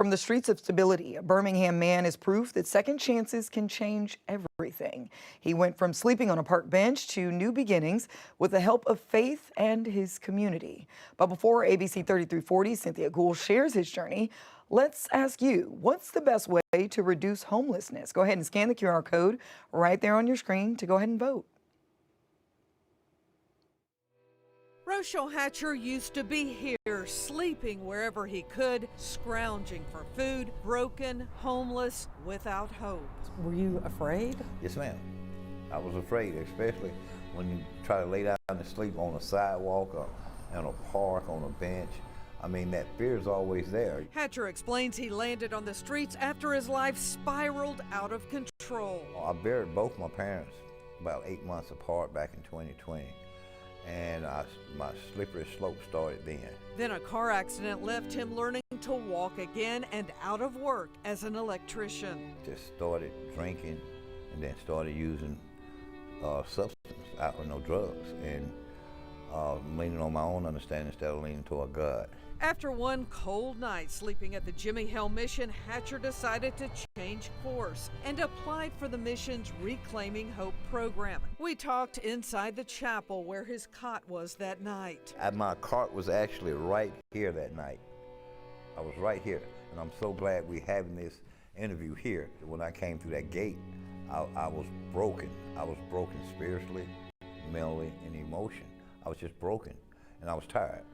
From the streets of stability, a Birmingham man is proof that second chances can change everything. He went from sleeping on a park bench to new beginnings with the help of faith and his community. But before ABC 3340 Cynthia Gould shares his journey, let's ask you, what's the best way to reduce homelessness? Go ahead and scan the QR code right there on your screen to go ahead and vote. Rochelle Hatcher used to be here, sleeping wherever he could, scrounging for food, broken, homeless, without hope. Were you afraid? Yes, ma'am. I was afraid, especially when you try to lay down and sleep on a sidewalk or in a park, on a bench. I mean, that fear is always there. Hatcher explains he landed on the streets after his life spiraled out of control. I buried both my parents about 8 months apart back in 2020. And my slippery slope started then. Then a car accident left him learning to walk again and out of work as an electrician. Just started drinking and then started using substance, drugs, and leaning on my own understanding instead of leaning toward God. After one cold night sleeping at the Jimmy Hill Mission, Hatcher decided to change course and applied for the mission's Reclaiming Hope program. We talked inside the chapel where his cot was that night. My cot was actually right here that night. I was right here, and I'm so glad we're having this interview here. When I came through that gate, I was broken. I was broken spiritually, mentally, and emotion. I was just broken, and I was tired.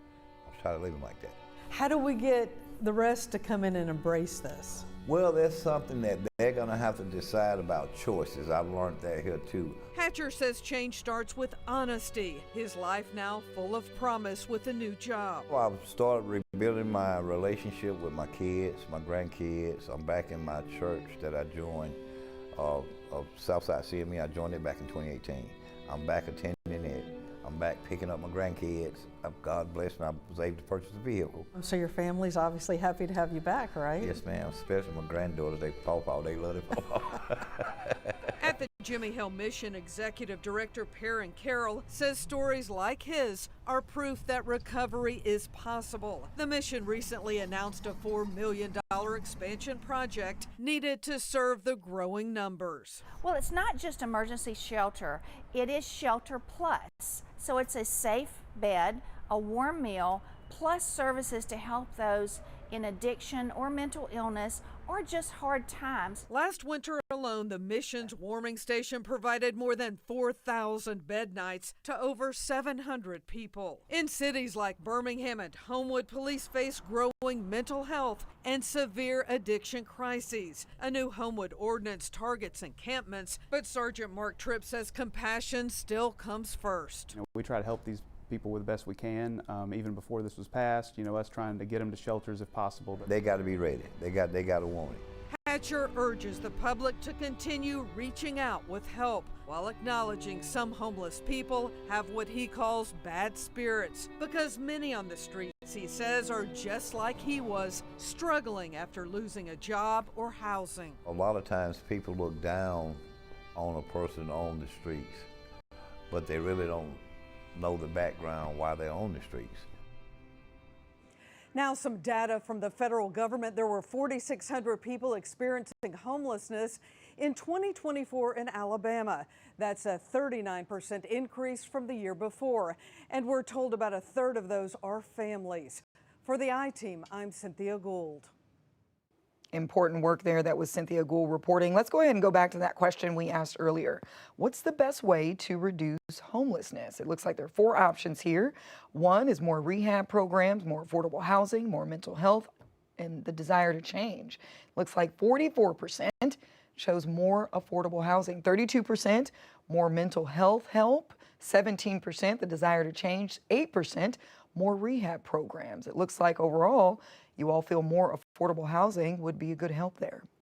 I was tired of living like that. How do we get the rest to come in and embrace this? Well, that's something that they're going to have to decide about choices. I've learned that here too. Hatcher says change starts with honesty. His life now full of promise with a new job. Well, I've started rebuilding my relationship with my kids, my grandkids. I'm back in my church that I joined, of Southside CME. I joined it back in 2018. I'm back attending it. I'm back picking up my grandkids. God bless me, I was able to purchase a vehicle. So your family's obviously happy to have you back, right? Yes, ma'am, especially my granddaughters. They pawpaw, they love it pawpaw. At the Jimmy Hill Mission, Executive Director Perrin Carroll says stories like his are proof that recovery is possible. The mission recently announced a $4 million expansion project needed to serve the growing numbers. Well, it's not just emergency shelter, it is shelter plus. So it's a safe bed, a warm meal, plus services to help those in addiction or mental illness or just hard times. Last winter alone, the mission's warming station provided more than 4,000 bed nights to over 700 people. In cities like Birmingham and Homewood, police face growing mental health and severe addiction crises. A new Homewood ordinance targets encampments, but Sergeant Mark Tripp says compassion still comes first. We try to help these people with the best we can, even before this was passed, us trying to get them to shelters if possible. They got to be ready. They got to want it. Hatcher urges the public to continue reaching out with help while acknowledging some homeless people have what he calls bad spirits because many on the streets, he says, are just like he was, struggling after losing a job or housing. A lot of times people look down on a person on the streets, but they really don't know the background why they're on the streets. Now some data from the federal government. There were 4,600 people experiencing homelessness in 2024 in Alabama. That's a 39% increase from the year before. And we're told about a third of those are families. For the I-Team, I'm Cynthia Gould. Important work there. That was Cynthia Gould reporting. Let's go ahead and go back to that question we asked earlier. What's the best way to reduce homelessness? It looks like there are 4 options here. One is more rehab programs, more affordable housing, more mental health, and the desire to change. Looks like 44% chose more affordable housing, 32% more mental health help, 17% the desire to change, 8% more rehab programs. It looks like overall you all feel more affordable housing would be a good help there.